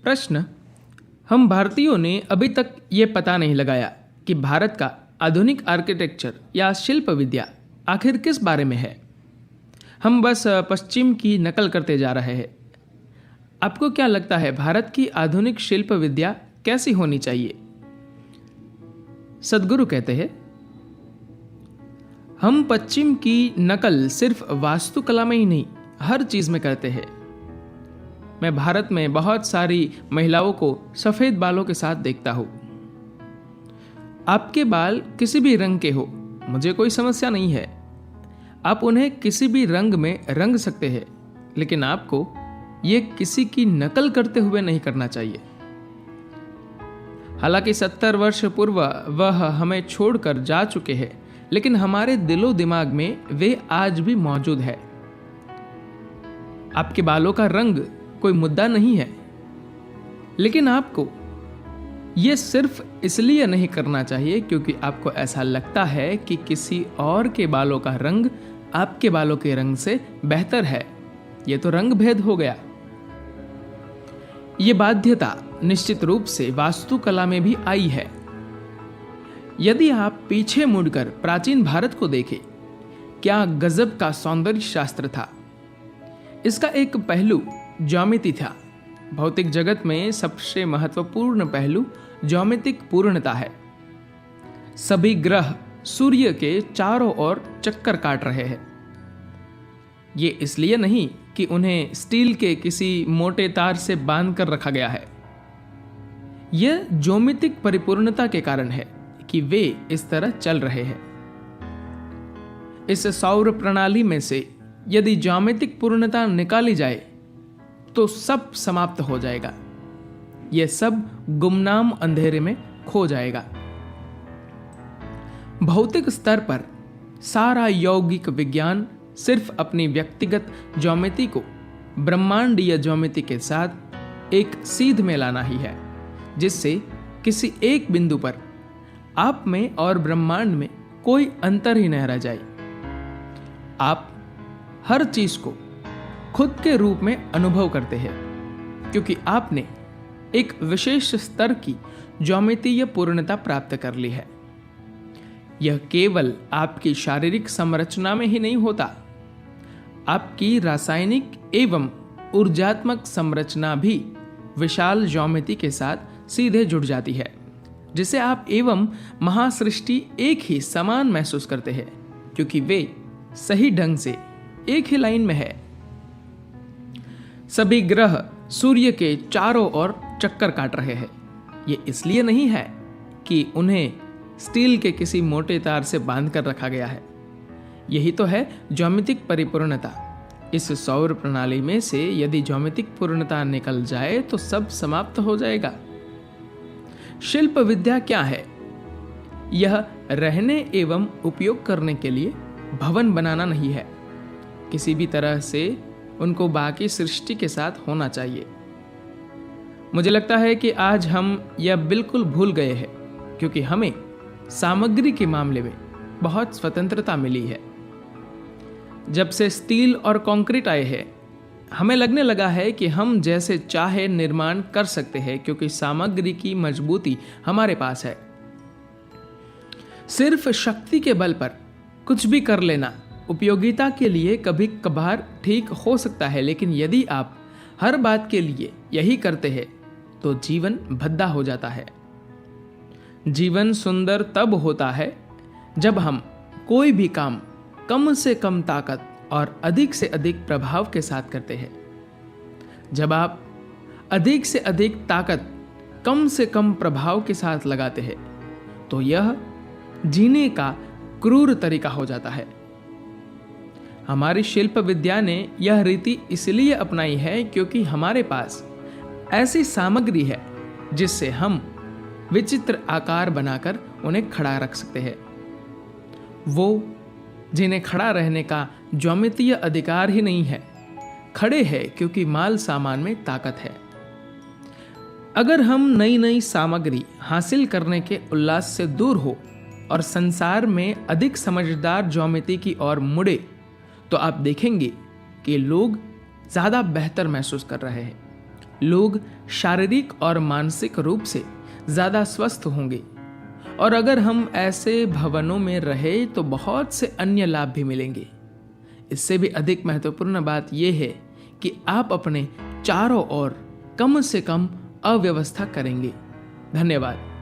प्रश्न। हम भारतीयों ने अभी तक ये पता नहीं लगाया कि भारत का आधुनिक आर्किटेक्चर या शिल्प विद्या आखिर किस बारे में है। हम बस पश्चिम की नकल करते जा रहे हैं। आपको क्या लगता है, भारत की आधुनिक शिल्प विद्या कैसी होनी चाहिए? सद्गुरु कहते हैं, हम पश्चिम की नकल सिर्फ वास्तुकला में ही नहीं, हर चीज में करते हैं। मैं भारत में बहुत सारी महिलाओं को सफेद बालों के साथ देखता हूं। आपके बाल किसी भी रंग के हो, मुझे कोई समस्या नहीं है। आप उन्हें किसी भी रंग में रंग सकते हैं, लेकिन आपको ये किसी की नकल करते हुए नहीं करना चाहिए। हालांकि 70 वर्ष पूर्व वह हमें छोड़कर जा चुके हैं, लेकिन हमारे दिलो दिमाग में वे आज भी मौजूद है। आपके बालों का रंग कोई मुद्दा नहीं है, लेकिन आपको यह सिर्फ इसलिए नहीं करना चाहिए क्योंकि आपको ऐसा लगता है कि किसी और के बालों का रंग आपके बालों के रंग से बेहतर है। यह तो रंग भेद हो गया। यह बाध्यता निश्चित रूप से वास्तुकला में भी आई है। यदि आप पीछे मुड़कर प्राचीन भारत को देखें, क्या गजब का सौंदर्य शास्त्र था। इसका एक पहलू ज्यामिति था। भौतिक जगत में सबसे महत्वपूर्ण पहलू ज्यामितिक पूर्णता है। सभी ग्रह सूर्य के चारों ओर चक्कर काट रहे हैं। ये इसलिए नहीं कि उन्हें स्टील के किसी मोटे तार से बांध कर रखा गया है। यह ज्यामितिक परिपूर्णता के कारण है कि वे इस तरह चल रहे हैं। इस सौर प्रणाली में से यदि ज्यामितिक पूर्णता निकाली जाए तो सब समाप्त हो जाएगा। यह सब गुमनाम अंधेरे में खो जाएगा। भौतिक स्तर पर सारा यौगिक विज्ञान सिर्फ अपनी व्यक्तिगत ज्यामिति को ब्रह्मांडीय ज्यामिति के साथ एक सीध में लाना ही है, जिससे किसी एक बिंदु पर आप में और ब्रह्मांड में कोई अंतर ही न रह जाए। आप हर चीज को खुद के रूप में अनुभव करते हैं क्योंकि आपने एक विशेष स्तर की ज्यामितीय पूर्णता प्राप्त कर ली है। यह केवल आपकी शारीरिक संरचना में ही नहीं होता, आपकी रासायनिक एवं ऊर्जात्मक संरचना भी विशाल ज्यामिति के साथ सीधे जुड़ जाती है, जिसे आप एवं महासृष्टि एक ही समान महसूस करते हैं क्योंकि वे सही ढंग से एक ही लाइन में है। सभी ग्रह सूर्य के चारों ओर चक्कर काट रहे हैं। ये इसलिए नहीं है कि उन्हें स्टील के किसी मोटे तार से बांध कर रखा गया है। यही तो है ज्यामितिक परिपूर्णता। इस सौर प्रणाली में से यदि ज्यामितिक पूर्णता निकल जाए तो सब समाप्त हो जाएगा। शिल्प विद्या क्या है? यह रहने एवं उपयोग करने के लिए भवन बनाना नहीं है। किसी भी तरह से उनको बाकी सृष्टि के साथ होना चाहिए। मुझे लगता है कि आज हम यह बिल्कुल भूल गए हैं क्योंकि हमें सामग्री के मामले में बहुत स्वतंत्रता मिली है। जब से स्टील और कंक्रीट आए हैं, हमें लगने लगा है कि हम जैसे चाहे निर्माण कर सकते हैं क्योंकि सामग्री की मजबूती हमारे पास है। सिर्फ शक्ति के बल पर कुछ भी कर लेना उपयोगिता के लिए कभी कभार ठीक हो सकता है, लेकिन यदि आप हर बात के लिए यही करते हैं तो जीवन भद्दा हो जाता है। जीवन सुंदर तब होता है जब हम कोई भी काम कम से कम ताकत और अधिक से अधिक प्रभाव के साथ करते हैं। जब आप अधिक से अधिक ताकत कम से कम प्रभाव के साथ लगाते हैं तो यह जीने का क्रूर तरीका हो जाता है। हमारी शिल्प विद्या ने यह रीति इसलिए अपनाई है क्योंकि हमारे पास ऐसी सामग्री है जिससे हम विचित्र आकार बनाकर उन्हें खड़ा रख सकते हैं। वो जिन्हें खड़ा रहने का ज्यामितीय अधिकार ही नहीं है, खड़े हैं क्योंकि माल सामान में ताकत है। अगर हम नई नई सामग्री हासिल करने के उल्लास से दूर हो और संसार में अधिक समझदार ज्यामिति की ओर मुड़े तो आप देखेंगे कि लोग ज्यादा बेहतर महसूस कर रहे हैं। लोग शारीरिक और मानसिक रूप से ज़्यादा स्वस्थ होंगे। और अगर हम ऐसे भवनों में रहे तो बहुत से अन्य लाभ भी मिलेंगे। इससे भी अधिक महत्वपूर्ण बात यह है कि आप अपने चारों ओर कम से कम अव्यवस्था करेंगे। धन्यवाद।